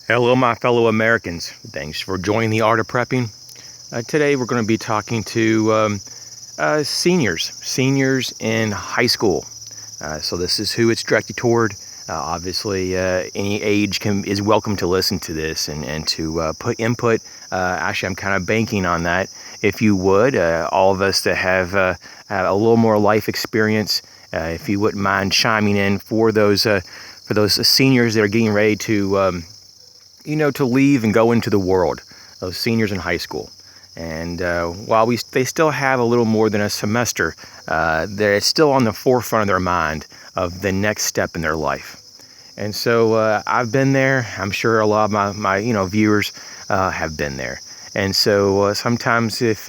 Hello, my fellow Americans. Thanks for joining the Art of Prepping. Today, we're going to be talking to seniors in high school. So this is who it's directed toward. Obviously, any age is welcome to listen to this and to put input. Actually, I'm kind of banking on that. If you would, all of us that have a little more life experience, if you wouldn't mind chiming in for those seniors that are getting ready to to leave and go into the world, those seniors in high school. And while they still have a little more than a semester, they're still on the forefront of their mind of the next step in their life. And so I've been there. I'm sure a lot of my viewers have been there. And so sometimes if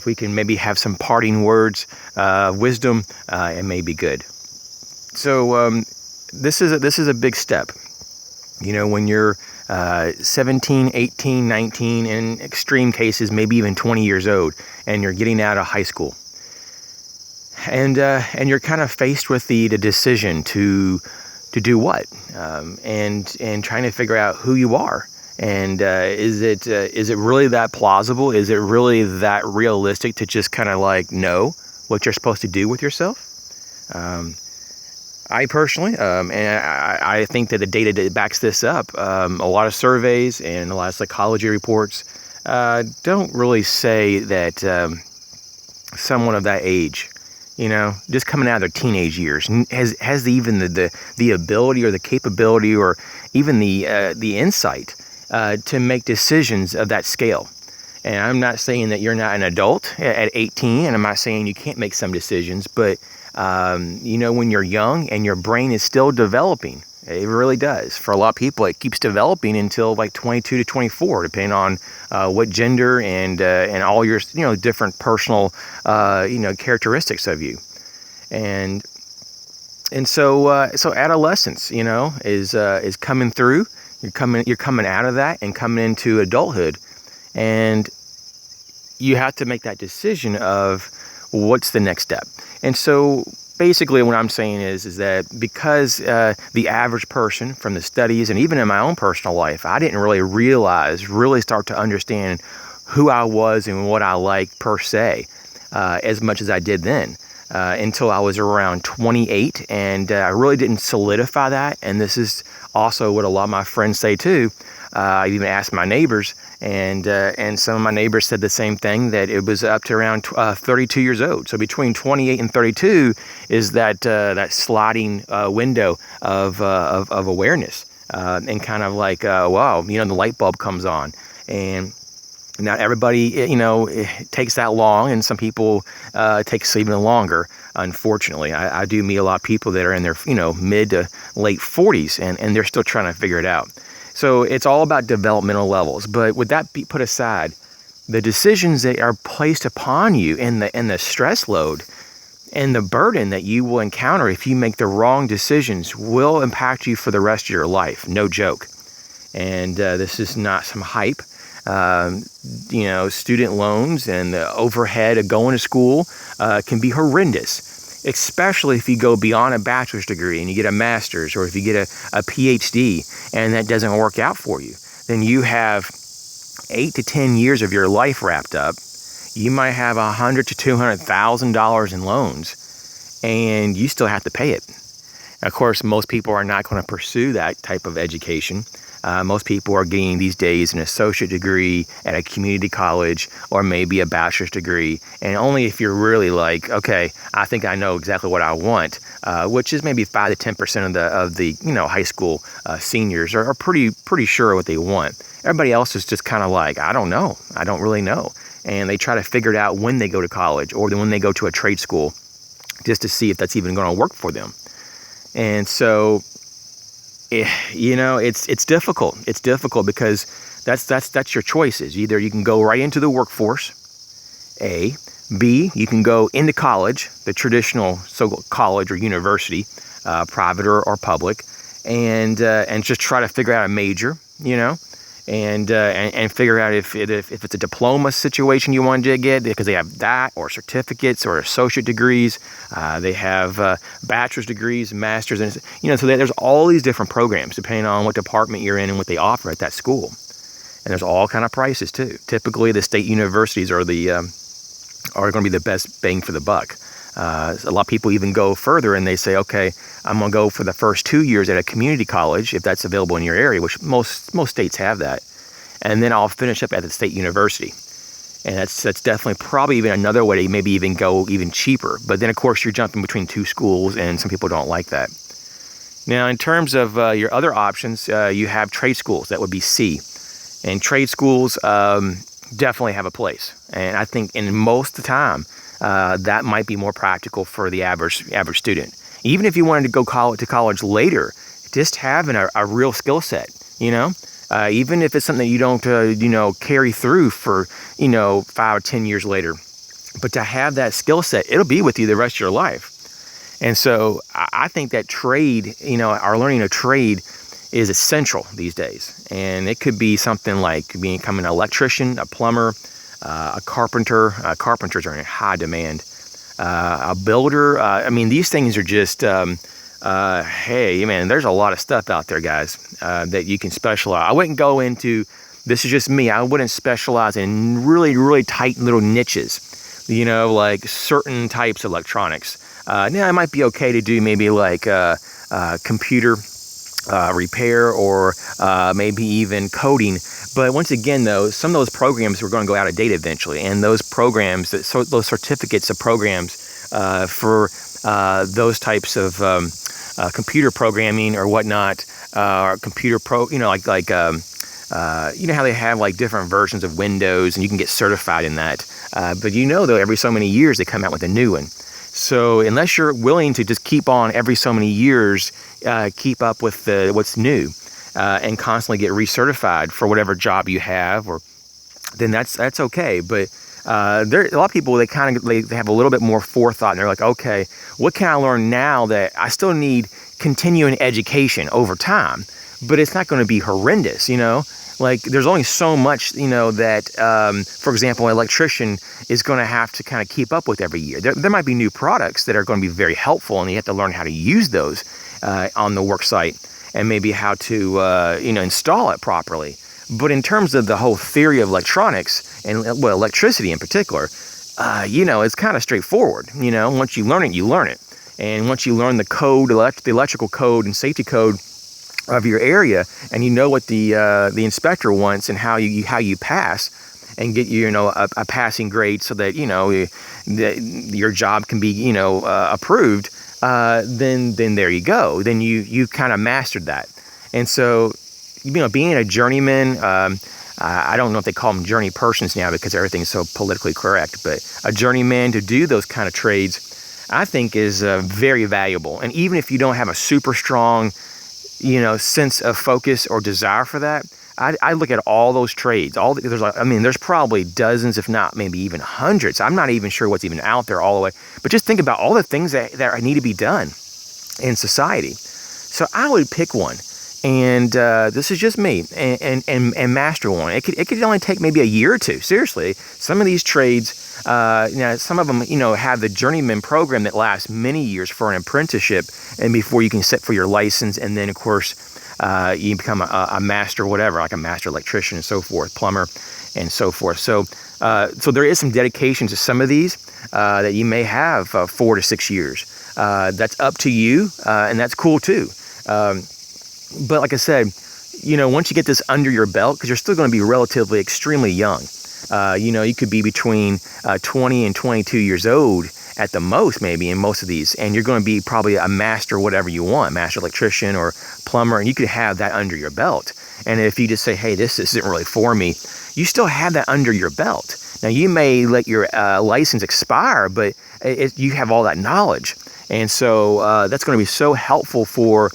we can maybe have some parting words, wisdom, it may be good. So this is a big step. When you're 17, 18, 19, in extreme cases, maybe even 20 years old, and you're getting out of high school. And you're kind of faced with the decision to do what, and trying to figure out who you are. And is it really that plausible? Is it really that realistic to just kind of like know what you're supposed to do with yourself? I personally, and I think that the data that backs this up, a lot of surveys and a lot of psychology reports don't really say that someone of that age, just coming out of their teenage years, has even the ability or the capability or even the insight to make decisions of that scale. And I'm not saying that you're not an adult at 18, and I'm not saying you can't make some decisions, but when you're young and your brain is still developing, it really does. For a lot of people, it keeps developing until like 22 to 24, depending on what gender and all your different personal characteristics of you. And so adolescence, is coming through. You're coming out of that and coming into adulthood, and you have to make that decision of what's the next step. And so basically what I'm saying is that because the average person from the studies and even in my own personal life, I didn't really start to understand who I was and what I liked per se as much as I did then until I was around 28. And I really didn't solidify that. And this is also what a lot of my friends say too. I even asked my neighbors, and some of my neighbors said the same thing, that it was up to around 32 years old. So between 28 and 32 is that sliding window of awareness, and kind of like wow, the light bulb comes on. And not everybody it takes that long, and some people takes even longer. Unfortunately, I do meet a lot of people that are in their mid to late 40s, and they're still trying to figure it out. So it's all about developmental levels. But with that be put aside, the decisions that are placed upon you and the stress load and the burden that you will encounter if you make the wrong decisions will impact you for the rest of your life. No joke. And this is not some hype. Student loans and the overhead of going to school can be horrendous. Especially if you go beyond a bachelor's degree and you get a master's, or if you get a PhD and that doesn't work out for you, then you have 8 to 10 years of your life wrapped up. You might have $100,000 to $200,000 in loans, and you still have to pay it. Of course, most people are not going to pursue that type of education. Most people are getting these days an associate degree at a community college, or maybe a bachelor's degree, and only if you're really like, okay, I think I know exactly what I want, which is maybe 5 to 10% of the high school seniors are pretty sure what they want. Everybody else is just kind of like, I don't know, I don't really know, and they try to figure it out when they go to college or when they go to a trade school, just to see if that's even going to work for them. And so it's difficult. It's difficult because that's your choices. Either you can go right into the workforce, A. B, you can go into college, the traditional so-called college or university, private or public, and just try to figure out a major, and figure out if it's a diploma situation you want to get, because they have that, or certificates, or associate degrees. They have bachelor's degrees, master's, and so there's all these different programs depending on what department you're in and what they offer at that school. And there's all kind of prices too. Typically, the state universities are going to be the best bang for the buck. A lot of people even go further and they say, okay, I'm going to go for the first 2 years at a community college, if that's available in your area, which most states have that. And then I'll finish up at the state university. And that's definitely probably even another way to maybe even go even cheaper. But then, of course, you're jumping between two schools, and some people don't like that. Now, in terms of your other options, you have trade schools. That would be C. And trade schools definitely have a place. And I think in most of the time, that might be more practical for the average student. Even if you wanted to go to college later, just having a real skill set, even if it's something that you don't, carry through for, 5 or 10 years later, but to have that skill set, it'll be with you the rest of your life. And so I think that trade, our learning a trade is essential these days. And it could be something like becoming an electrician, a plumber, a carpenter. Carpenters are in high demand. A builder. These things are just, hey, man, there's a lot of stuff out there, guys, that you can specialize. I wouldn't go into, this is just me, I wouldn't specialize in really, really tight little niches, like certain types of electronics. Now, it might be okay to do maybe like computer repair, or maybe even coding. But once again, though, some of those programs are going to go out of date eventually, and those programs, those certificates of programs for those types of computer programming or whatnot, or computer how they have like different versions of Windows, and you can get certified in that. But though, every so many years they come out with a new one. So unless you're willing to just keep on every so many years, keep up with what's new, and constantly get recertified for whatever job you have, then that's okay. But there a lot of people, they have a little bit more forethought, and they're like, okay, what can I learn now that I still need continuing education over time, but it's not going to be horrendous, Like, there's only so much, that, for example, an electrician is going to have to kind of keep up with every year. There might be new products that are going to be very helpful, and you have to learn how to use those on the work site, and maybe how to, install it properly. But in terms of the whole theory of electronics, and electricity in particular, it's kind of straightforward. Once you learn it, you learn it. And once you learn the code, the electrical code and safety code of your area, and what the inspector wants, and how you pass and get a passing grade, so that your job can be approved, then there you go. Then you kind of mastered that. And so being a journeyman, I don't know if they call them journey persons now because everything's so politically correct, but a journeyman to do those kind of trades, I think, is very valuable. And even if you don't have a super strong sense of focus or desire for that, I look at all those trades. There's probably dozens, if not maybe even hundreds. I'm not even sure what's even out there all the way. But just think about all the things that need to be done in society. So I would pick one, and this is just me, and master one. It could only take maybe a year or two. Seriously, some of these trades, some of them have the journeyman program that lasts many years for an apprenticeship, and before you can sit for your license, and then of course you become a master, whatever, like a master electrician and so forth, plumber, and so forth. So there is some dedication to some of these that you may have 4 to 6 years. That's up to you, and that's cool too. But like I said, once you get this under your belt, because you're still going to be relatively extremely young, you could be between 20 and 22 years old at the most, maybe, in most of these, and you're going to be probably a master whatever you want, master electrician or plumber, and you could have that under your belt. And if you just say, hey, this isn't really for me, you still have that under your belt. Now, you may let your license expire, but you have all that knowledge. And so that's going to be so helpful for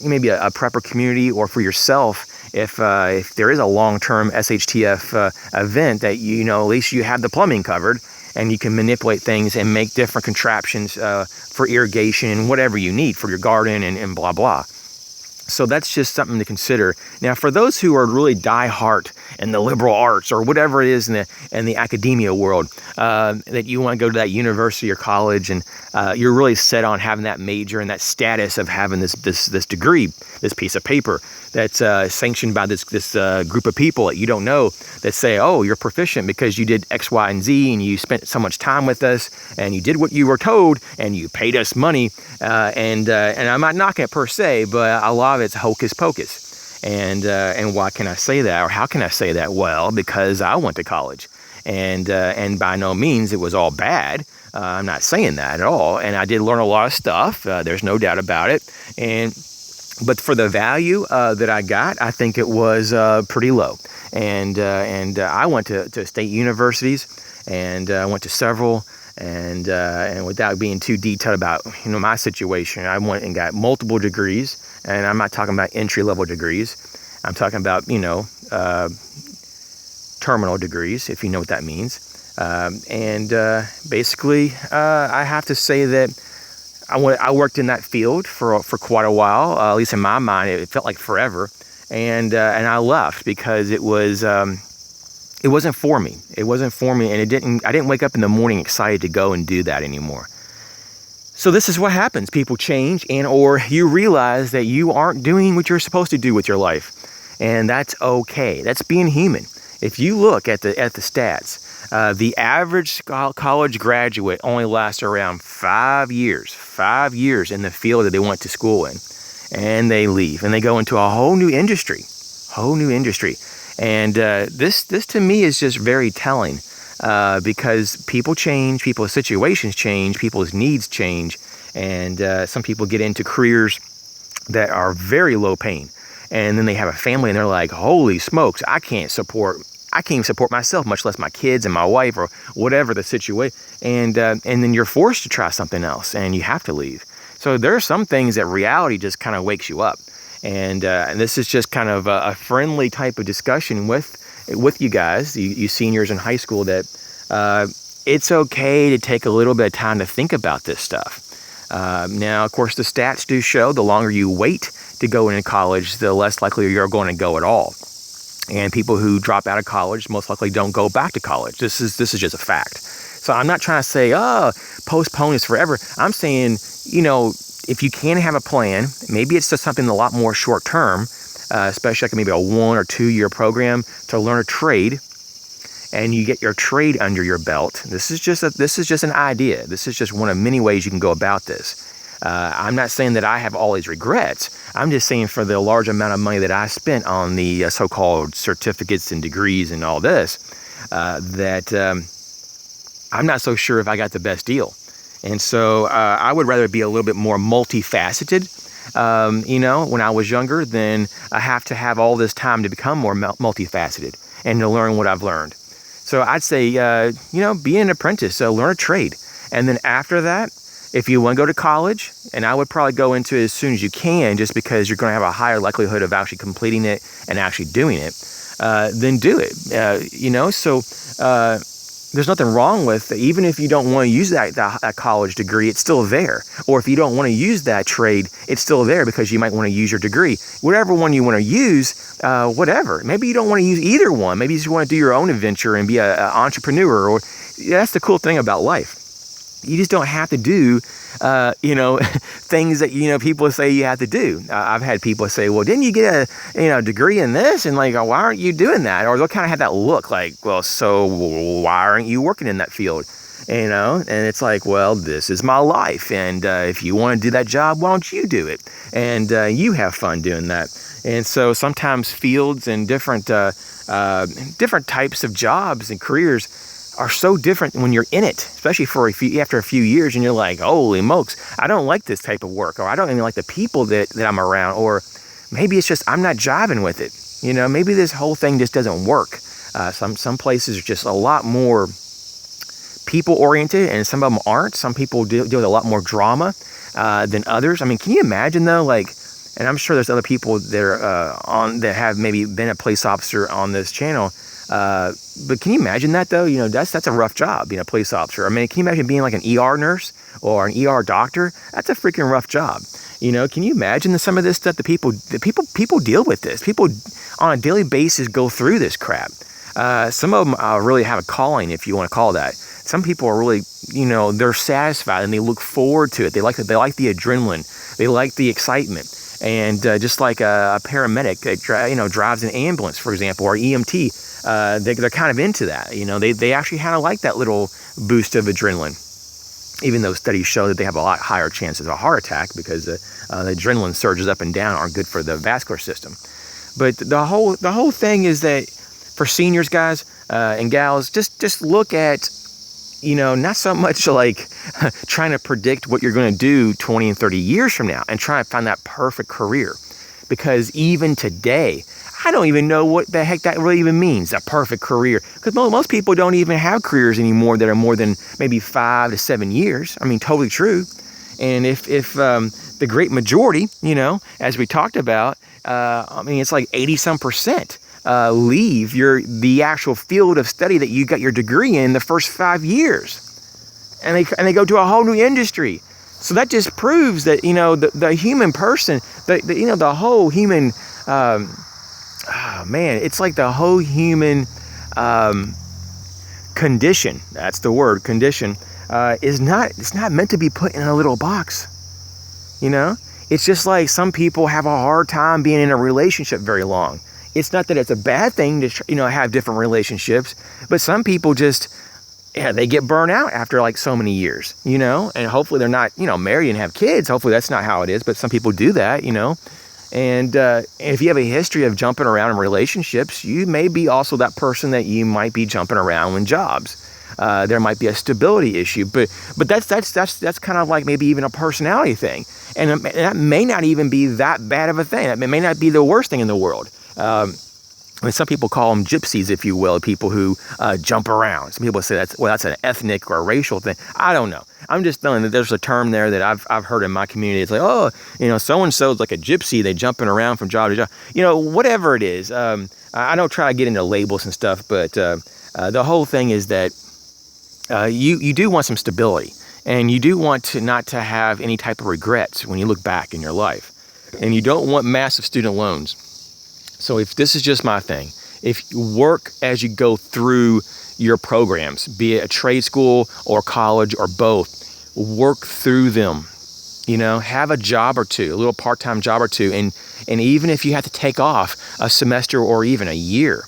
maybe a prepper community, or for yourself, if there is a long-term SHTF event, that at least you have the plumbing covered, and you can manipulate things and make different contraptions for irrigation and whatever you need for your garden and blah blah. So that's just something to consider. Now, for those who are really die-hard in the liberal arts or whatever it is in the academia world, that you want to go to that university or college, and you're really set on having that major and that status of having this degree, this piece of paper that's sanctioned by this group of people that you don't know, that say, oh, you're proficient because you did X, Y, and Z, and you spent so much time with us, and you did what you were told, and you paid us money, and I'm not knocking it per se, but a lot of it's hocus pocus. And why can I say that, or how can I say that? Well, because I went to college, and by no means it was all bad. I'm not saying that at all, and I did learn a lot of stuff. There's no doubt about it, but for the value that I got, I think it was pretty low. And I went to state universities, and I went to several. And without being too detailed about my situation, I went and got multiple degrees, and I'm not talking about entry-level degrees. I'm talking about terminal degrees, if you know what that means. Basically, I have to say that I worked in that field for quite a while. At least in my mind, it felt like forever, and I left because it wasn't for me. It wasn't for me, and I didn't wake up in the morning excited to go and do that anymore. So this is what happens. People change, or you realize that you aren't doing what you're supposed to do with your life. And that's okay. That's being human. If you look at the stats, the average college graduate only lasts around 5 years. 5 years in the field that they went to school in. And they leave, and they go into a whole new industry. And this to me is just very telling, because people change, people's situations change, people's needs change, and some people get into careers that are very low paying, and then they have a family, and they're like, holy smokes, I can't even support myself, much less my kids and my wife or whatever the situation, and then you're forced to try something else, and you have to leave. So there are some things that reality just kind of wakes you up. And this is just kind of a friendly type of discussion with you guys, you seniors in high school, that it's okay to take a little bit of time to think about this stuff. Now, of course, the stats do show the longer you wait to go into college, the less likely you're going to go at all. And people who drop out of college most likely don't go back to college. This is just a fact. So I'm not trying to say, postpone is forever. I'm saying, if you can have a plan, maybe it's just something a lot more short term, especially like maybe a 1 or 2 year program to learn a trade, and you get your trade under your belt. This is just an idea. This is just one of many ways you can go about this. I'm not saying that I have all these regrets. I'm just saying for the large amount of money that I spent on the so-called certificates and degrees and all this, that I'm not so sure if I got the best deal. And so I would rather be a little bit more multifaceted, when I was younger, than I have to have all this time to become more multifaceted and to learn what I've learned. So I'd say, be an apprentice, learn a trade. And then after that, if you want to go to college, and I would probably go into it as soon as you can, just because you're going to have a higher likelihood of actually completing it and actually doing it, then do it. There's nothing wrong with, even if you don't want to use that college degree, it's still there. Or if you don't want to use that trade, it's still there because you might want to use your degree. Whatever one you want to use, whatever. Maybe you don't want to use either one. Maybe you just want to do your own adventure and be an entrepreneur. Or that's the cool thing about life. You just don't have to do, things that, people say you have to do. I've had people say, well, didn't you get a degree in this? And like, why aren't you doing that? Or they'll kind of have that look like, well, so why aren't you working in that field? And it's like, well, this is my life. And if you want to do that job, why don't you do it? And you have fun doing that. And so sometimes fields and different types of jobs and careers are so different when you're in it, especially after a few years, and you're like, holy smokes, I don't like this type of work, or I don't even like the people that I'm around, or maybe it's just I'm not jiving with it. Maybe this whole thing just doesn't work. Some places are just a lot more people-oriented, and some of them aren't. Some people deal with a lot more drama than others. I mean, can you imagine though, and I'm sure there's other people that are that have maybe been a police officer on this channel. But can you imagine that though? That's a rough job, being a police officer. I mean, can you imagine being like an ER nurse or an ER doctor, that's a freaking rough job. You know, can you imagine some of this stuff that people deal with this? People on a daily basis go through this crap. Some of them really have a calling, if you want to call that. Some people are really, you know, they're satisfied and they look forward to it. They like the adrenaline. They like the excitement. And just like a paramedic that drives an ambulance, for example, or EMT, they're kind of into that. You know, they actually kind of like that little boost of adrenaline. Even though studies show that they have a lot higher chances of a heart attack because the adrenaline surges up and down aren't good for the vascular system. But the whole thing is that for seniors, guys and gals, just look at, you know, not so much like trying to predict what you're going to do 20 and 30 years from now and try to find that perfect career. Because even today, I don't even know what the heck that really even means, a perfect career. Because most people don't even have careers anymore that are more than maybe 5 to 7 years. I mean, totally true. And if the great majority, you know, as we talked about, I mean, it's like 80-some% leave the actual field of study that you got your degree in the first 5 years. And they go to a whole new industry. So that just proves that, you know, the human person, the whole human, it's like the whole human condition, that's the word, condition, it's not meant to be put in a little box. You know, it's just like some people have a hard time being in a relationship very long. It's not that it's a bad thing to, you know, have different relationships, but some people just, they get burnt out after like so many years, you know, and hopefully they're not, you know, married and have kids. Hopefully that's not how it is, but some people do that, you know. And if you have a history of jumping around in relationships, you may be also that person that you might be jumping around in jobs. There might be a stability issue, but that's kind of like maybe even a personality thing. And that may not even be that bad of a thing. That may not be the worst thing in the world. I mean, some people call them gypsies, if you will, people who jump around. Some people say that's an ethnic or a racial thing. I don't know. I'm just telling that there's a term there that I've heard in my community. It's like, oh, you know, so-and-so is like a gypsy. They jumping around from job to job. You know, whatever it is. I don't try to get into labels and stuff, but the whole thing is that you do want some stability. And you do want not to have any type of regrets when you look back in your life. And you don't want massive student loans. So if this is just my thing, if you work as you go through your programs, be it a trade school or college or both, work through them. You know, have a job or two, a little part-time job or two, and even if you have to take off a semester or even a year,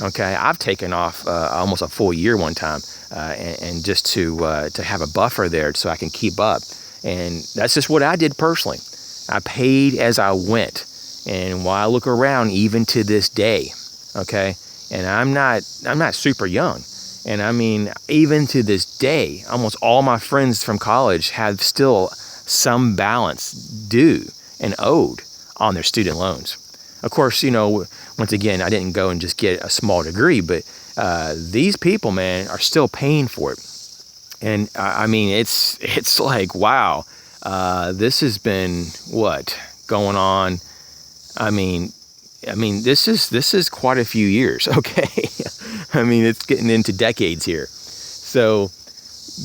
okay? I've taken off almost a full year one time, and just to have a buffer there so I can keep up. And that's just what I did personally. I paid as I went. And while I look around, even to this day, okay, and I'm not super young, and I mean, even to this day, almost all my friends from college have still some balance due and owed on their student loans. Of course, you know, once again, I didn't go and just get a small degree, but these people, man, are still paying for it. And I mean, it's like, wow, this has been going on. I mean, this is quite a few years, okay? I mean, it's getting into decades here. So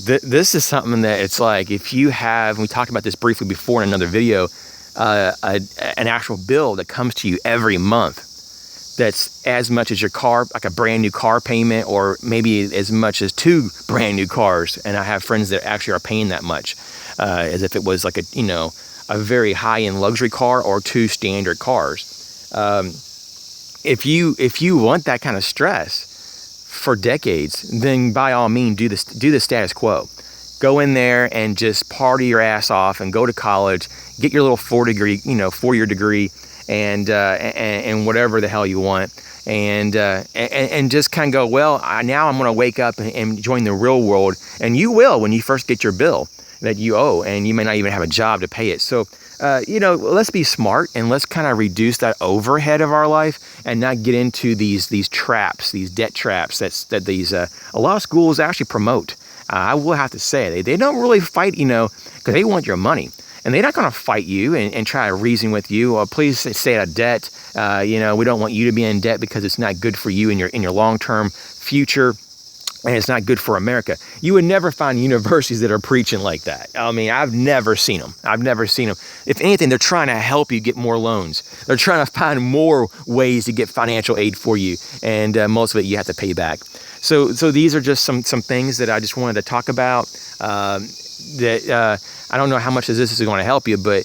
this is something that it's like, if you have, and we talked about this briefly before in another video, an actual bill that comes to you every month that's as much as your car, like a brand new car payment, or maybe as much as 2 brand new cars. And I have friends that actually are paying that much, as if it was like a very high-end luxury car or 2 standard cars. If you want that kind of stress for decades, then by all means do the status quo. Go in there and just party your ass off and go to college, get your little 4-year degree, and whatever the hell you want, and just kind of go, well, now I'm going to wake up and join the real world. And you will when you first get your bill that you owe, and you may not even have a job to pay it. So, let's be smart and let's kind of reduce that overhead of our life and not get into these traps, these debt traps that these a lot of schools actually promote. I will have to say they don't really fight, because they want your money, and they're not going to fight you and try to reason with you. Oh, please stay out of debt. We don't want you to be in debt because it's not good for you in your long-term future. and it's not good for America. You would never find universities that are preaching like that. I mean, I've never seen them. If anything, they're trying to help you get more loans. They're trying to find more ways to get financial aid for you, and most of it you have to pay back. So these are just some things that I just wanted to talk about. I don't know how much this is going to help you, but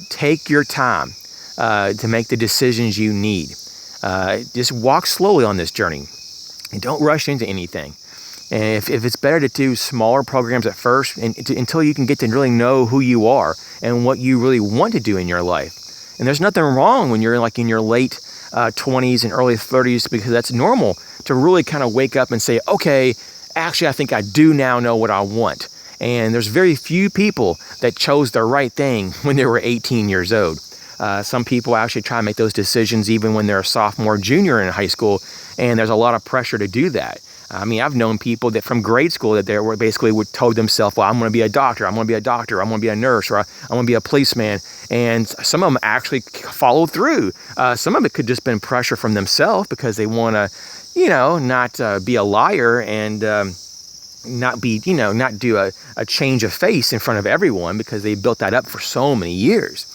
take your time to make the decisions you need. Just walk slowly on this journey. And don't rush into anything. And if it's better to do smaller programs at first until you can get to really know who you are and what you really want to do in your life. And there's nothing wrong when you're like in your late 20s and early 30s, because that's normal to really kind of wake up and say, okay, actually, I think I do now know what I want. And there's very few people that chose the right thing when they were 18 years old. Some people actually try to make those decisions even when they're a sophomore, junior in high school, and there's a lot of pressure to do that. I mean, I've known people that from grade school that they were basically told themselves, well, I'm going to be a doctor, I'm going to be a doctor, I'm going to be a nurse, or I'm going to be a policeman. And some of them actually followed through. Some of it could just been pressure from themselves because they want to, not be a liar and not do a change of face in front of everyone because they built that up for so many years.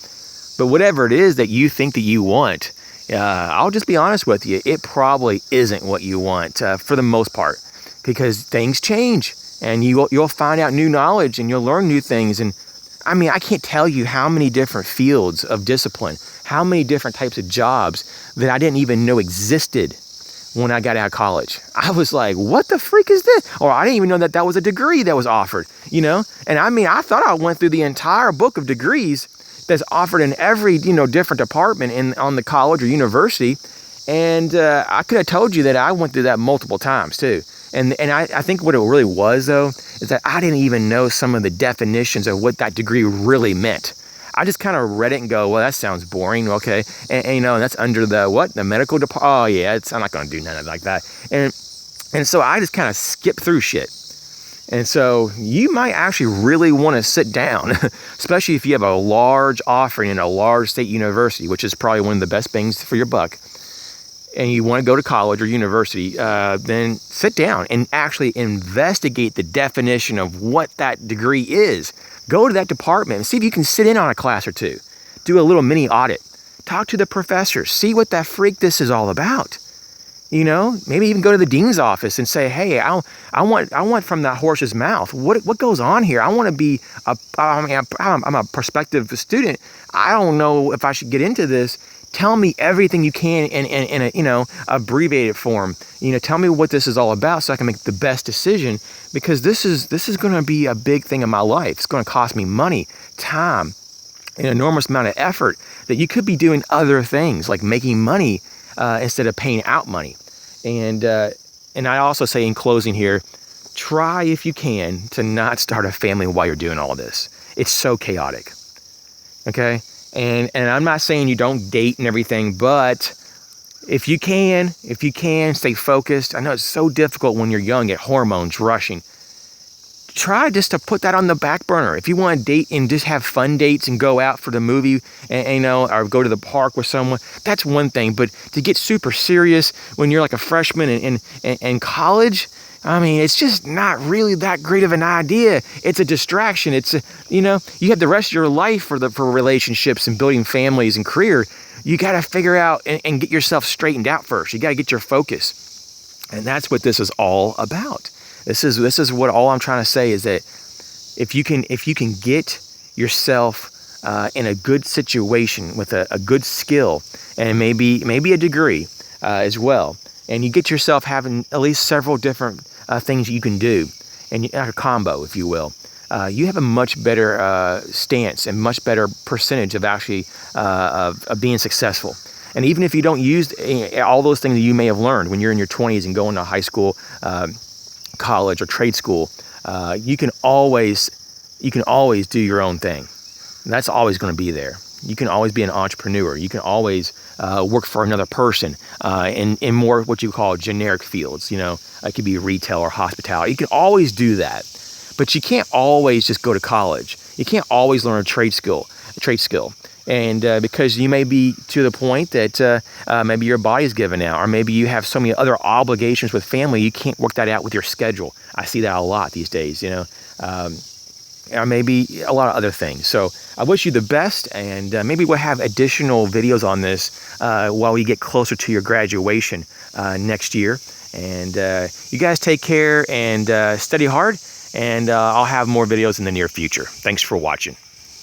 But whatever it is that you think that you want, I'll just be honest with you, it probably isn't what you want for the most part, because things change and you'll find out new knowledge and you'll learn new things. And I mean, I can't tell you how many different fields of discipline, how many different types of jobs that I didn't even know existed when I got out of college. I was like, what the freak is this? Or I didn't even know that was a degree that was offered, And I mean, I thought I went through the entire book of degrees that's offered in every, different department on the college or university. And I could have told you that I went through that multiple times too. And I think what it really was, though, is that I didn't even know some of the definitions of what that degree really meant. I just kind of read it and go, well, that sounds boring. Okay. And that's under the medical department. Oh yeah, I'm not going to do none of it like that. And so I just kind of skipped through shit. And so you might actually really want to sit down, especially if you have a large offering in a large state university, which is probably one of the best things for your buck, and you want to go to college or university, then sit down and actually investigate the definition of what that degree is. Go to that department and see if you can sit in on a class or two. Do a little mini audit. Talk to the professors. See what that freak this is all about. Maybe even go to the dean's office and say, hey, I want from that horse's mouth. What goes on here? I want to be I'm a prospective student. I don't know if I should get into this. Tell me everything you can in a abbreviated form. Tell me what this is all about so I can make the best decision, because this is going to be a big thing in my life. It's going to cost me money, time, an enormous amount of effort that you could be doing other things like making money instead of paying out money. And I also say in closing here, try if you can to not start a family while you're doing all this. It's so chaotic. Okay? And I'm not saying you don't date and everything, but if you can, stay focused. I know it's so difficult when you're young, get hormones rushing. Try just to put that on the back burner. If you want to date and just have fun dates and go out for the movie or go to the park with someone, that's one thing. But to get super serious when you're like a freshman in college, I mean, it's just not really that great of an idea. It's a distraction. You have the rest of your life for relationships and building families and career. You got to figure out and get yourself straightened out first. You got to get your focus. And that's what this is all about. This is what all I'm trying to say is that if you can get yourself in a good situation with a good skill and maybe a degree as well, and you get yourself having at least several different things you can do, and a combo, if you will, you have a much better stance and much better percentage of actually of being successful. And even if you don't use all those things that you may have learned when you're in your 20s and going to high school, college or trade school, you can always do your own thing. And that's always going to be there. You can always be an entrepreneur. You can always work for another person in more what you call generic fields. It could be retail or hospitality. You can always do that, but you can't always just go to college. You can't always learn a trade skill. And because you may be to the point that maybe your body's given out, or maybe you have so many other obligations with family, you can't work that out with your schedule. I see that a lot these days, you know, or maybe a lot of other things. So I wish you the best, and maybe we'll have additional videos on this while we get closer to your graduation next year. And you guys take care and study hard, and I'll have more videos in the near future. Thanks for watching.